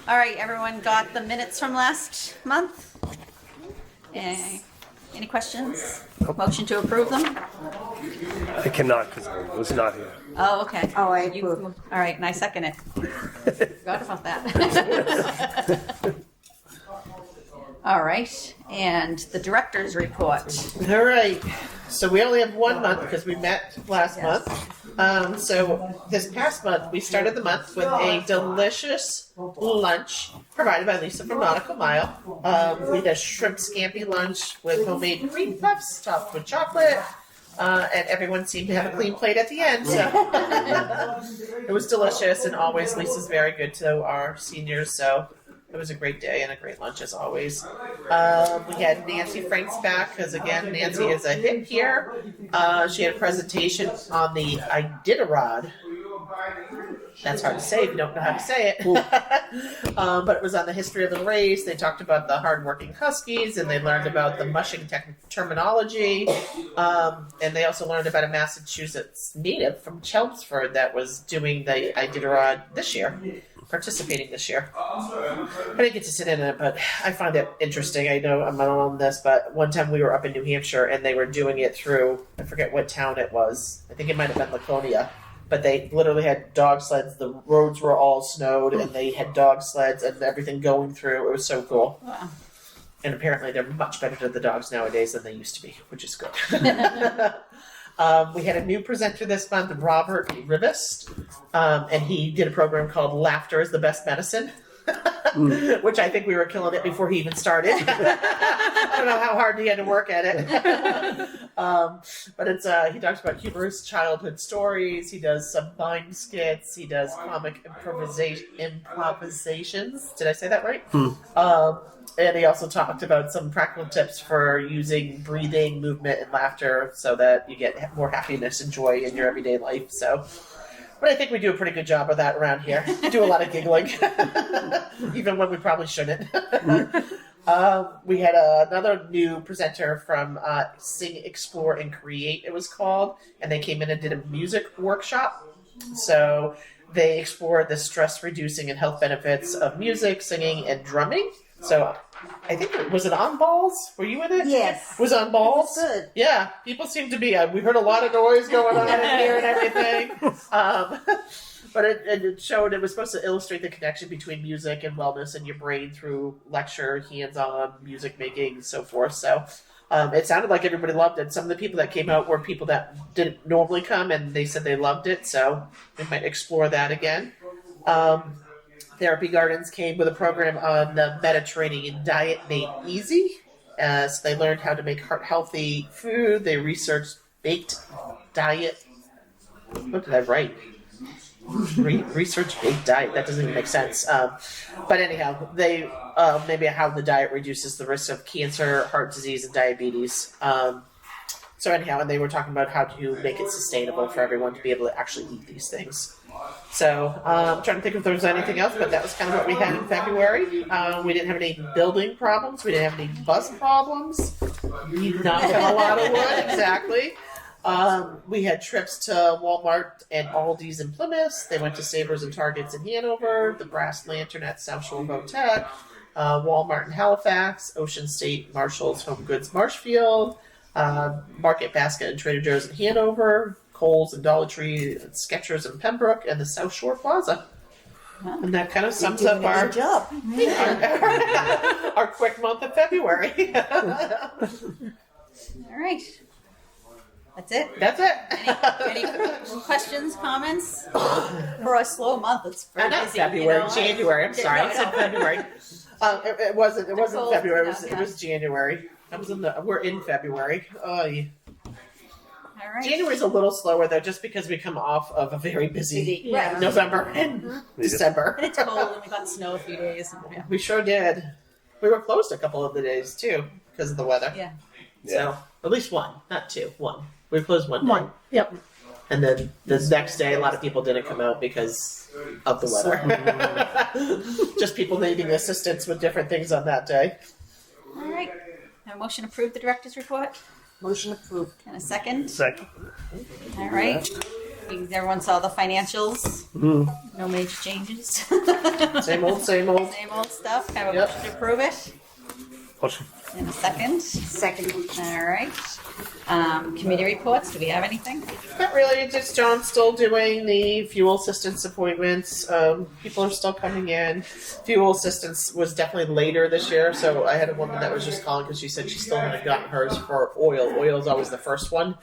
All right, everyone got the minutes from last month? Any questions? Motion to approve them? I cannot because I was not here. Oh, okay. Oh, I You- approve. All right, and I second it. Forgot about that. All right, and the director's report. All right. So we only have 1 month because we met last month. So this past month, we started the month with a delicious lunch provided by Lisa from Nautical Mile. We had a shrimp scampi lunch with homemade cream puffs topped with chocolate. And everyone seemed to have a clean plate at the end. So it was delicious, and always Lisa's very good to our seniors. So it was a great day and a great lunch as always. We had Nancy Franks back because again, Nancy is a hit here. She had a presentation on the Iditarod. That's hard to say if you don't know how to say it. But it was on the history of the race. They talked about the hardworking Huskies, and they learned about the mushing terminology. And they also learned about a Massachusetts native from Chelmsford that was doing the Iditarod this year, participating this year. I didn't get to sit in it, but I find it interesting. I know I'm not on this, but one time we were up in New Hampshire, and they were doing it through, I forget what town it was. I think it might have been Laconia. But they literally had dog sleds. The roads were all snowed, and they had dog sleds and everything going through. It was so cool. Wow. And apparently they're much better to the dogs nowadays than they used to be, which is good. We had a new presenter this month, Robert Rivest, and he did a program called Laughter is the Best Medicine. Which I think we were killing it before he even started. I don't know how hard he had to work at it. But it's he talks about humorous childhood stories. He does some mime skits. He does comic improvisations. Did I say that right? And he also talked about some practical tips for using breathing, movement, and laughter so that you get more happiness and joy in your everyday life. So. But I think we do a pretty good job of that around here. We do a lot of giggling, even when we probably shouldn't. We had another new presenter from Sing, Explore, and Create, it was called. And they came in and did a music workshop. So they explored the stress-reducing and health benefits of music, singing, and drumming. So I think, was it on balls? Were you in it? Yes. Was it on balls? It was good. Yeah, people seem to be. We heard a lot of noise going on in here and everything. But it showed, it was supposed to illustrate the connection between music and wellness in your brain through lecture, hands-on music making, and so forth. So it sounded like everybody loved it. Some of the people that came out were people that didn't normally come, and they said they loved it. So we might explore that again. Therapy Gardens came with a program on the Mediterranean diet made easy. So they learned how to make heart-healthy food. They researched baked diet. What did I write? Research baked diet. That doesn't even make sense. But anyhow, they maybe how the diet reduces the risk of cancer, heart disease, and diabetes. So anyhow, and they were talking about how to make it sustainable for everyone to be able to actually eat these things. So I'm trying to think if there was anything else, but that was kind of what we had in February. We didn't have any building problems. We didn't have any bus problems. We knocked on a lot of wood, exactly. We had trips to Walmart and Aldi's in Plymouth. They went to Savers and Targets in Hanover, the Brass Lantern at South Shore Votech, Walmart in Halifax, Ocean State Marshalls Home Goods Marshfield, Market Basket and Trader Joe's in Hanover, Kohl's and Dollar Tree, and Skechers in Pembroke, and the South Shore Plaza. And that kind of sums up our Good job. our quick month of February. All right. That's it? That's it. Any questions, comments? For a slow month, it's very Not busy. February, you know? January. I'm sorry, I said February. It wasn't. It wasn't cold February. It stuff, was January. We're in February. Yeah. All right. January's a little slower though, just because we come off of a very busy Yeah. November and December. And it's cold, and we got snow a few days. And, yeah. We sure did. We were closed a couple of the days too because of the weather. Yeah. So at least one, not two. One. We were closed one day. One. Yep. And then the next day, a lot of people didn't come out because of the weather. Just people needing assistance with different things on that day. All right. Have a motion to approve the director's report? Motion approved. And a second? Second. All right. Everyone saw the financials. No major changes. Same old, same old. Same old stuff. Have a Yep. motion to approve it Motion. in a second. Second. All right. Committee reports. Do we have anything? Not really. Just John's still doing the fuel assistance appointments. People are still coming in. Fuel assistance was definitely later this year, so I had a woman that was just calling because she said she still hadn't gotten hers for oil. Oil is always the first one,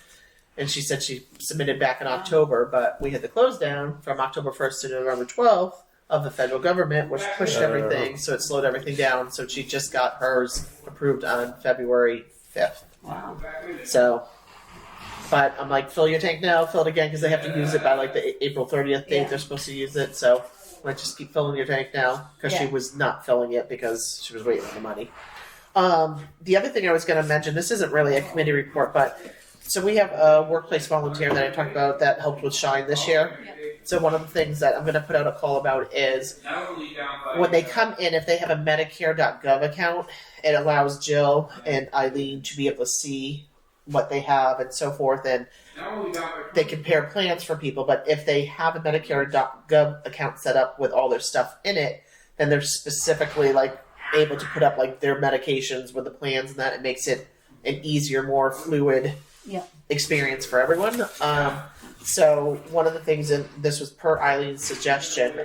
and she said she submitted back in October, but we had the close down from October 1st to November 12th of the federal government, which pushed everything, so it slowed everything down. So she just got hers approved on February 5th. Wow. So, but I'm like, fill your tank now, fill it again, because they have to use it by like the April 30th date Yeah. they're supposed to use it. So, I just keep filling your tank now, because she Yeah. was not filling it because she was waiting for the money. The other thing I was going to mention, this isn't really a committee report, but so we have a workplace volunteer that I talked about that helped with Shine this year. So one of the things that I'm going to put out a call about is when they come in, if they have a Medicare.gov account, it allows Jill and Eileen to be able to see what they have and so forth, and they compare plans for people. But if they have a Medicare.gov account set up with all their stuff in it, then they're specifically like able to put up like their medications with the plans, and that it makes it an easier, more fluid Yeah. experience for everyone. So one of the things, and this was per Eileen's suggestion,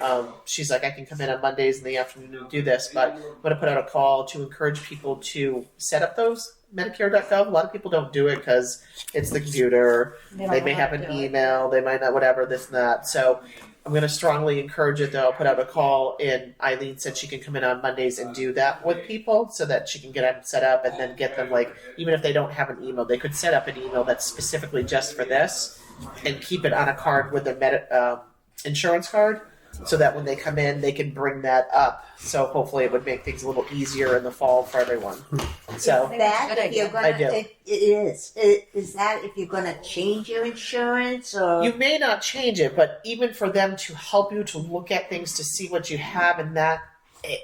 she's like, I can come in on Mondays in the afternoon and do this, but I'm going to put out a call to encourage people to set up those Medicare.gov. A lot of people don't do it because it's the computer. They don't They know may how have to an do it. email. They might not, whatever, this and that. So I'm going to strongly encourage it, though. I'll put out a call, and Eileen said she can come in on Mondays and do that with people so that she can get them set up and then get them, like, even if they don't have an email, they could set up an email that's specifically just for this and keep it on a card with a insurance card so that when they come in, they can bring that up. So hopefully it would make things a little easier in the fall for everyone. So That Good if idea. you're gonna, I do. it is. Is that if you're gonna change your insurance or? you may not change it, but even for them to help you to look at things to see what you have, and that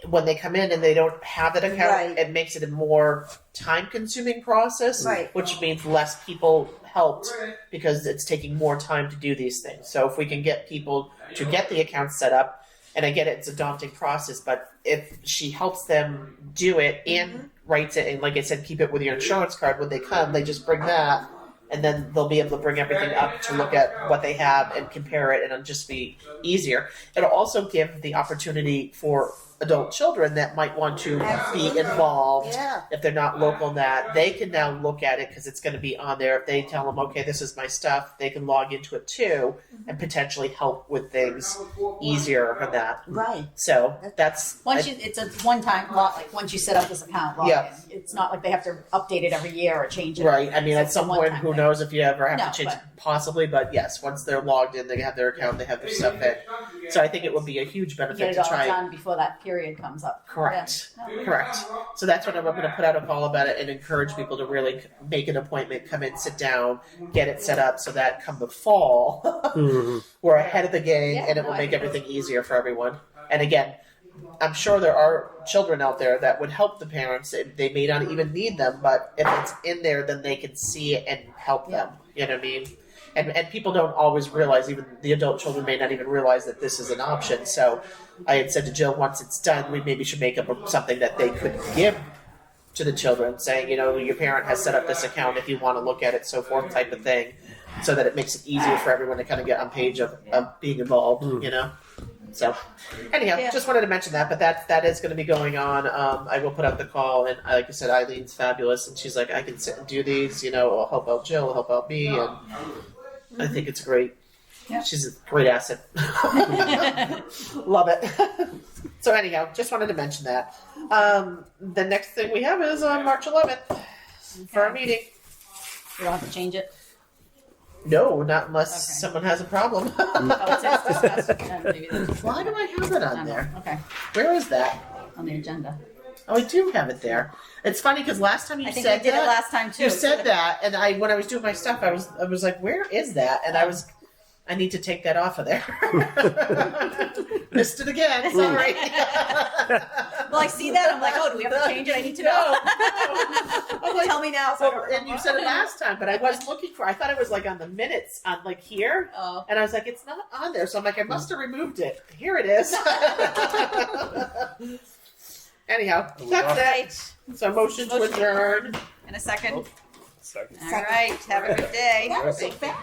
when they come in and they don't have that account, Right. it makes it a more time-consuming process, Right. which means less people helped because it's taking more time to do these things. So if we can get people to get the account set up, and I get it, it's a daunting process, but if she helps them do it and writes it, and like I said, keep it with your insurance card when they come, they just bring that, and then they'll be able to bring everything up to look at what they have and compare it, and it'll just be easier. It'll also give the opportunity for adult children that might want to be involved. Yeah. If they're not local in that, they can now look at it because it's going to be on there. If they tell them, okay, this is my stuff, they can log into it too and potentially help with things easier for that. Right. So that's It's a one-time log. Like once you set up this account, log Yeah. in. It's not like they have to update it every year or change it. right. I mean, at It's some a point, one-time who thing. knows if you ever have No, to change but- it, possibly. But yes, once they're logged in, they have their account, they have their stuff in. So I think it would be a huge Get benefit it to all try. done before that period comes up. Correct. Yeah. Correct. So that's what I'm going to put out a call about it and encourage people to really make an appointment, come in, sit down, get it set up so that come the fall, we're ahead of the game, Yeah, and it no, will I make think everything easier for everyone. And again, I'm sure there are children out there that would help the parents. They may not even need them, but if it's in there, then they can see it and help them. You know what I mean? And people don't always realize, even the adult children may not even realize that this is an option. So I had said to Jill, once it's done, we maybe should make up something that they could give to the children, saying, you know, your parent has set up this account if you want to look at it, so forth, type of thing, so that it makes it easier for everyone to kind of get on page of being involved, you know? So, anyhow, Yeah. just wanted to mention that, but that is going to be going on. I will put out the call, and like I said, Eileen's fabulous, and she's like, I can sit and do these, you know, I'll help out Jill, I'll help out me, and I think it's great. Yeah. She's a great asset. Love it. So anyhow, just wanted to mention that. The next thing we have is on March 11th for a meeting. You don't have to change it. No, not unless Okay. someone has a problem. Oh, it says discuss. Maybe that's Why do I have that on there? Okay, Where is that? on the agenda. Oh, I do have it there. It's funny because last time you I think said we did that, it last time too. you said that, and when I was doing my stuff, I was like, where is that? And I I need to take that off of there. Missed it again. Sorry. Well, I see that. I'm like, oh, do we have to change it? I need to know. I'm like, Tell me now. So I don't well, and you remember. said it last time, but I was looking for. I thought it was like on the minutes on like here, Oh. and I was like, it's not on there. So I'm like, I must have removed it. Here it is. Anyhow, All that's it. right. So motion to adjourn. In a second. Second. All right. Have a good day. That was so fast.